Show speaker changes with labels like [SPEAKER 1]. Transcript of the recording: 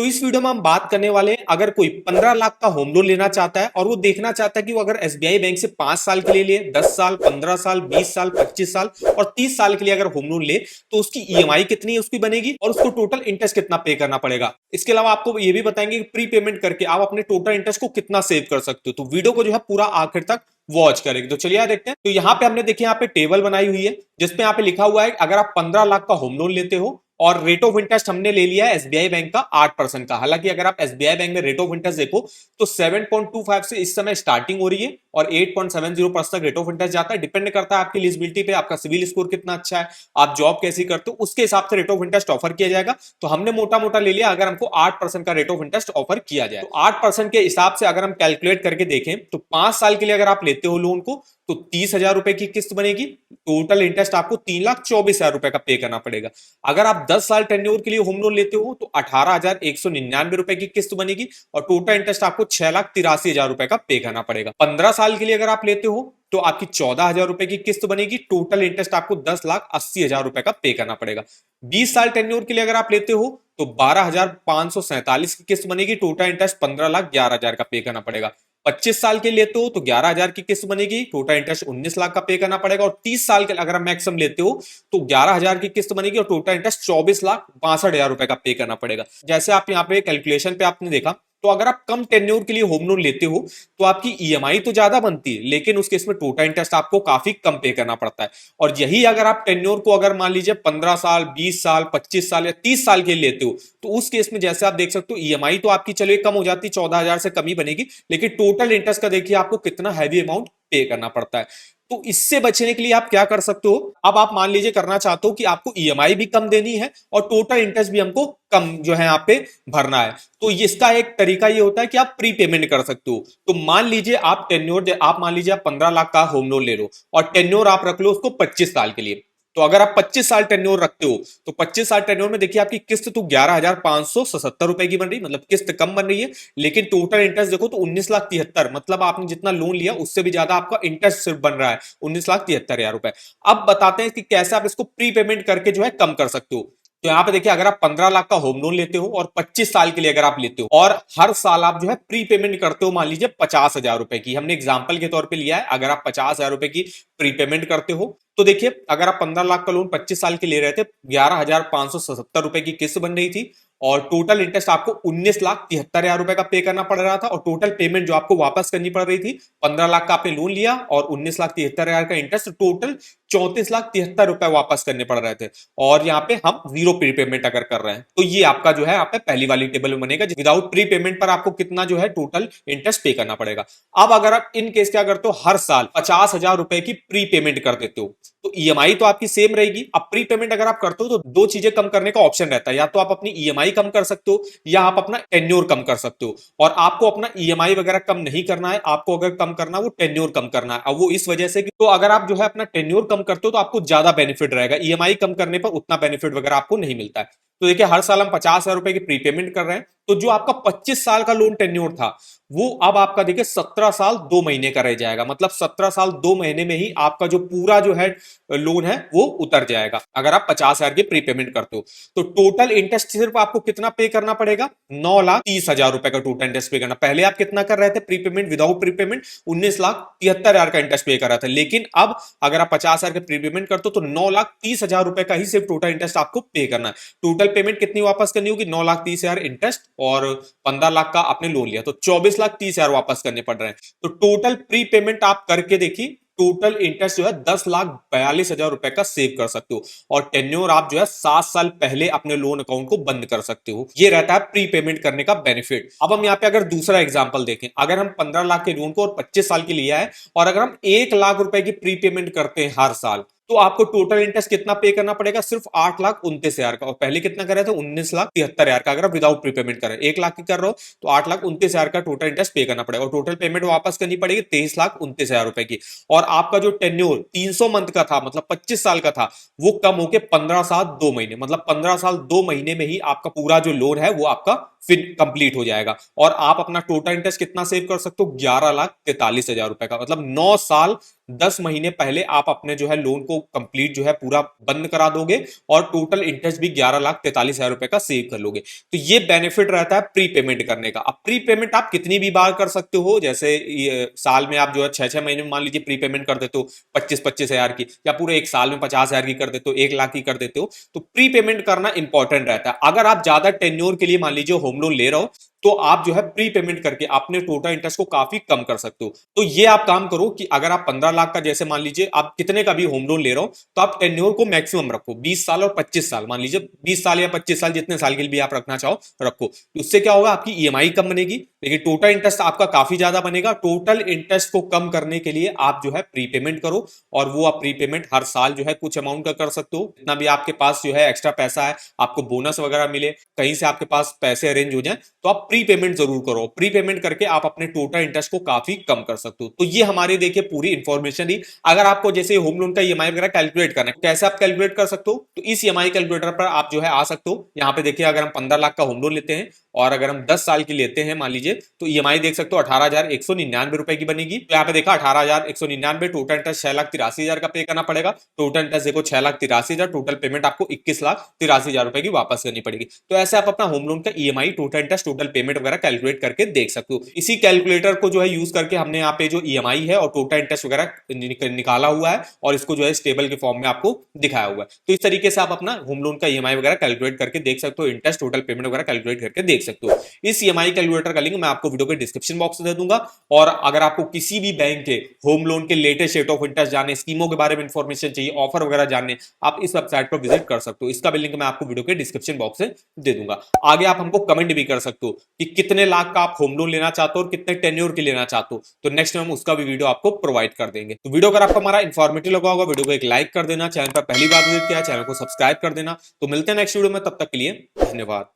[SPEAKER 1] तो इस वीडियो में हम बात करने वाले हैं, अगर कोई 15 लाख का होम लोन लेना चाहता है और वो देखना चाहता है कि वो अगर एसबीआई बैंक से 5 साल के लिए ले, 10 साल, 15 साल, 20 साल, 25 साल और 30 साल के लिए अगर होम लोन ले तो उसकी ईएमआई कितनी उसकी बनेगी और उसको टोटल इंटरेस्ट कितना पे करना पड़ेगा। इसके अलावा आपको ये भी बताएंगे कि प्री पेमेंट करके आप अपने टोटल इंटरेस्ट को कितना सेव कर सकते हो। तो वीडियो को जो है पूरा आखिर तक वॉच करेंगे। तो चलिए देखते हैं। तो यहाँ पे हमने देखिए यहाँ पे टेबल बनाई हुई है जिसपे यहाँ पे लिखा हुआ है अगर आप 15 लाख का होम लोन लेते हो और रेट ऑफ इंटरेस्ट हमने ले लिया है एसबीआई बैंक का 8% का। हालांकि अगर आप एसबीआई बैंक में रेट ऑफ इंटरेस्ट देखो तो 7.25 से इस समय स्टार्टिंग हो रही है और 8.70% तक रेट ऑफ इंटरेस्ट जाता है। डिपेंड करता है आपकी एलिजिबिलिटी पे, आपका सिविल स्कोर कितना अच्छा है, आप जॉब कैसी करते हो, उसके हिसाब से रेट ऑफ इंटरेस्ट ऑफर किया जाएगा। तो हमने मोटा मोटा ले लिया अगर हमको 8% का रेट ऑफ इंटरेस्ट ऑफर किया जाए तो 8% के हिसाब से अगर हम कैलकुलेट करके देखें तो 5 साल के लिए अगर आप लेते हो लोन को तो 30,000 रुपए की किस्त बनेगी। टोटल इंटरेस्ट आपको 3,24,000 रुपए का पे करना पड़ेगा। अगर आप 10 साल टेन्योर के लिए होम लोन लेते हो तो 18,199 रुपए की किस्त बनेगी और टोटल इंटरेस्ट आपको 6,83,000 रुपए का पे करना पड़ेगा। 15 साल के लिए अगर आप लेते हो तो आपकी 14,000 रुपए की किस्त बनेगी। टोटल इंटरेस्ट आपको 10,80,000 रुपए का पे करना पड़ेगा। 20 साल टेन्योर के लिए अगर आप लेते हो तो 12,547 की किस्त बनेगी। टोटल इंटरेस्ट 15,11,000 का पे करना पड़ेगा। 25 साल के लेते हो तो 11,000 की किस्त बनेगी। टोटल इंटरेस्ट 19 लाख का पे करना पड़ेगा। और 30 साल के अगर मैक्सिमम लेते हो तो 11,000 की किस्त बनेगी और टोटल इंटरेस्ट 24,62,000 रुपए का पे करना पड़ेगा। जैसे आप यहाँ पे कैलकुलेशन पे आपने देखा तो अगर आप कम टेन्योर के लिए होम लोन लेते हो तो आपकी ईएमआई तो ज्यादा बनती है लेकिन उस केस में टोटल इंटरेस्ट आपको काफी कम पे करना पड़ता है। और यही अगर आप टेन्योर को अगर मान लीजिए 15 साल, 20 साल, 25 साल या 30 साल के लिए लेते हो तो उस केस में जैसे आप देख सकते हो ईएमआई तो आपकी चलिए कम हो जाती, 14,000 से कम ही बनेगी, लेकिन टोटल इंटरेस्ट का देखिए आपको कितना हैवी अमाउंट पे करना पड़ता है। तो इससे बचने के लिए आप क्या कर सकते हो, अब आप मान लीजिए करना चाहते हो कि आपको ईएमआई भी कम देनी है और टोटल इंटरेस्ट भी हमको कम जो है यहाँ पे भरना है। तो इसका एक तरीका ये होता है कि आप प्री पेमेंट कर सकते हो। तो मान लीजिए आप टेन्योर, आप मान लीजिए आप 15 लाख का होम लोन ले लो और टेन्योर आप रख लो उसको 25 साल के लिए। तो अगर आप 25 साल टेन्योर रखते हो तो 25 साल टेन्योर में देखिए आपकी किस्त तो 11,577 रुपए की बन रही, मतलब किस्त कम बन रही है, लेकिन टोटल इंटरेस्ट देखो तो 19,73,000, मतलब आपने जितना लोन लिया उससे भी ज्यादा आपका इंटरेस्ट सिर्फ बन रहा है 19,73,000 रुपए। अब बताते हैं कि कैसे आप इसको प्री पेमेंट करके जो है कम कर सकते हो। तो यहां पे देखिए अगर आप 15 लाख का होम लोन लेते हो और 25 साल के लिए अगर आप लेते हो और हर साल आप जो है प्री पेमेंट करते हो मान लीजिए 50,000 रुपए की, हमने एग्जांपल के तौर पे लिया है, अगर आप 50,000 रुपए की प्री पेमेंट करते हो तो देखिए अगर आप 15 लाख का लोन 25 साल के ले रहे थे, 11,577 रुपए की किस्त बन रही थी और टोटल इंटरेस्ट आपको 19,73,000 रुपए का पे करना पड़ रहा था और टोटल पेमेंट जो आपको वापस करनी पड़ रही थी, 15 लाख का आपने लोन लिया और 19,73,000 का इंटरेस्ट, टोटल 34,73,000 रुपए वापस करने पड़ रहे थे और यहाँ पे हम जीरो प्री पेमेंट अगर कर रहे हैं तो ये आपका जो है आपका पहली वाली टेबल में बनेगा। विदाउट प्री पेमेंट पर आपको कितना जो है टोटल इंटरेस्ट पे करना पड़ेगा। अब अगर आप इन केस क्या करते हो, हर साल 50,000 रुपए की प्री पेमेंट कर देते हो तो ईएमआई तो आपकी सेम रहेगी। अब प्री पेमेंट अगर आप करते हो तो दो चीजें कम करने का ऑप्शन रहता है, या तो आप अपनी ईएमआई कम कर सकते हो या आप अपना टेन्योर कम कर सकते हो। और आपको अपना ईएमआई वगैरह कम नहीं करना है, आपको अगर कम करना है वो टेन्योर कम करना है। अब वो इस वजह से कि तो अगर आप जो है अपना टेन्योर कम करते हो तो आपको ज्यादा बेनिफिट रहेगा, ईएमआई कम करने पर उतना बेनिफिट वगैरह आपको नहीं मिलता है। तो देखिए हर साल हम 50,000 रुपए की प्रीपेमेंट कर रहे हैं तो जो आपका 25 साल का लोन टेन्योर था वो अब आपका देखिए 17 साल 2 महीने का रह जाएगा, मतलब 17 साल 2 महीने में ही आपका जो पूरा जो है लोन है वो उतर जाएगा अगर आप 50,000 की प्रीपेमेंट करते हो। तो टोटल इंटरेस्ट सिर्फ आपको कितना पे करना पड़ेगा, 9,30,000 रुपए का टोटल इंटरेस्ट पे करना। पहले आप कितना कर रहे थे प्रीपेमेंट, विदाउट प्रीपेमेंट 19,73,000 का इंटरेस्ट पे कर रहा था, लेकिन अब अगर आप 50,000 का प्रीपेमेंट करते हो तो 9,30,000 रुपए का ही सिर्फ टोटल इंटरेस्ट आपको पे करना है। टोटल पेमेंट कितनी वापस करनी होगी, 9,30,000 इंटरेस्ट और 15 लाख का आपने लोन लिया तो 24,30,000 वापस करने पड़ रहे हैं। तो टोटल प्री पेमेंट आप करके देखिए टोटल इंटरेस्ट जो है 10,42,000 रुपए का सेव कर सकते हो और टेन्योर आप जो है 7 साल पहले अपने लोन अकाउंट को बंद कर सकते हो। ये रहता है प्री पेमेंट करने का बेनिफिट। अब हम यहाँ पे अगर दूसरा एग्जांपल देखें, अगर हम 15 लाख के लोन को और 25 साल के लिया है और अगर हम 1 लाख रुपए की प्री पेमेंट करते हैं हर साल तो आपको टोटल इंटरेस्ट कितना पे करना पड़ेगा, सिर्फ 8,29,000 का। और पहले कितना कर रहे थे, 19,73,000 का। अगर आप विदाउट प्रीपेमेंट कर रहे हैं 1 लाख की कर रहे हो तो 8,29,000 का टोटल इंटरेस्ट पे करना पड़ेगा और टोटल पेमेंट वापस करनी पड़ेगी 23,29,000 रुपए की। और आपका जो टेन्योर 300 मंथ का था, मतलब 25 साल का था, वो कम होकर 15 साल 2 महीने, मतलब 15 साल 2 महीने में ही आपका पूरा जो लोन है वो आपका फिर कंप्लीट हो जाएगा और आप अपना टोटल इंटरेस्ट कितना सेव कर सकते हो, 11,43,000 रुपए का। मतलब 9 साल 10 महीने पहले आप अपने जो है लोन को कंप्लीट जो है पूरा बंद करा दोगे और टोटल इंटरेस्ट भी 11,43,000 रुपए का सेव कर लोगे। तो ये बेनिफिट रहता है प्री पेमेंट करने का। अब प्री पेमेंट आप कितनी भी बार कर सकते हो, जैसे साल में आप जो है 6-6 महीने में मान लीजिए प्री पेमेंट कर देते हो 25-25 हजार की, या पूरे एक साल में 50,000 की कर देते हो, 1 लाख की कर देते हो। तो प्री पेमेंट करना इंपॉर्टेंट रहता है। अगर आप ज्यादा टेन्योर के लिए मान लीजिए होम लोन ले रहे हो तो आप जो है प्री पेमेंट करके अपने टोटल इंटरेस्ट को काफी कम कर सकते हो। तो ये आप काम करो कि अगर आप 15 लाख का, जैसे मान लीजिए आप कितने का भी होम लोन ले रहे हो, तो आप टेन्योर को मैक्सिमम रखो 20 साल और 25 साल। मान लीजिए 20 साल या 25 साल, जितने साल के लिए भी आप रखना चाहो रखो। उससे क्या होगा, आपकी ईएमआई कम बनेगी, लेकिन टोटल इंटरेस्ट आपका काफी ज्यादा बनेगा। टोटल इंटरेस्ट को कम करने के लिए आप जो है प्री पेमेंट करो, और वो आप प्री पेमेंट हर साल जो है कुछ अमाउंट का कर सकते हो। जितना भी आपके पास जो है एक्स्ट्रा पैसा है, आपको बोनस वगैरह मिले, कहीं से आपके पास पैसे अरेंज हो जाए, तो आप प्री पेमेंट जरूर करो। प्री पेमेंट करके आप अपने टोटल इंटरेस्ट को काफी कम कर सकते हो। तो ये हमारी देखिए पूरी इंफॉर्मेशन ही। अगर आपको जैसे होम लोन का ईएमआई वगैरह कैलकुलेट करना है, कैसे आप कैलकुलेट कर सकते हो, तो इस ईएमआई कैलकुलेटर पर आप जो है आ सकते हो। यहाँ पे देखिए अगर हम 15 लाख का होम लोन लेते हैं और अगर हम 10 साल की लेते हैं मान लीजिए, तो ईएमआई देख सकते हो 18,199 रुपए की बनेगी। तो यहाँ पे देखा 18,199, टोटल इंटरेस्ट 6,83,000 का पे करना पड़ेगा। टोटल इंटरेस्ट देखो 6,83,000, टोटल पेमेंट आपको 21,83,000 रुपए की वापस करनी पड़ेगी। तो ऐसे आप अपना होम लोन का EMI, total interest, total payment वगैरह कैलकुलेट करके देख सकते हो। इसी कैलकुलेटर को जो है यूज करके हमने यहाँ पे जो ईएमआई है और टोटल इंटरेस्ट वगैरह निकाला हुआ है और इसको जो है स्टेबल के फॉर्म में आपको दिखाया हुआ है। तो इस तरीके से आप अपना होम लोन का ईएमआई वगैरह कैलकुलेट करके देख सकते हो, इंटरेस्ट, टोटल पेमेंट वगैरह कैलकुलेट करके देख सकते हो। इस ईएमआई कैलकुलेटर का लिंक मैं आपको वीडियो के डिस्क्रिप्शन बॉक्स में दे दूंगा। और अगर आपको किसी भी बैंक के होम लोन के लेटेस्ट रेट ऑफ इंटरेस्ट जानने, स्कीमों के बारे में इंफॉर्मेशन चाहिए, ऑफर वगैरह जानने, आप इस वेबसाइट पर विजिट कर सकते हो। इसका भी लिंक मैं आपको वीडियो के डिस्क्रिप्शन बॉक्स में दे दूंगा। आगे आप हमको कमेंट भी कर सकते हो कि कितने लाख का आप होम लोन लेना चाहते हो और कितने टेन्योर के लेना चाहते हो, तो नेक्स्ट टाइम हम उसका भी वीडियो आपको प्रोवाइड कर देंगे। तो वीडियो अगर आपको हमारा इंफॉर्मेटिव लगा होगा, वीडियो को एक लाइक कर देना, चैनल पर पहली बार विजिट किया है चैनल को सब्सक्राइब कर देना। तो मिलते हैं नेक्स्ट वीडियो में, तब तक के लिए धन्यवाद।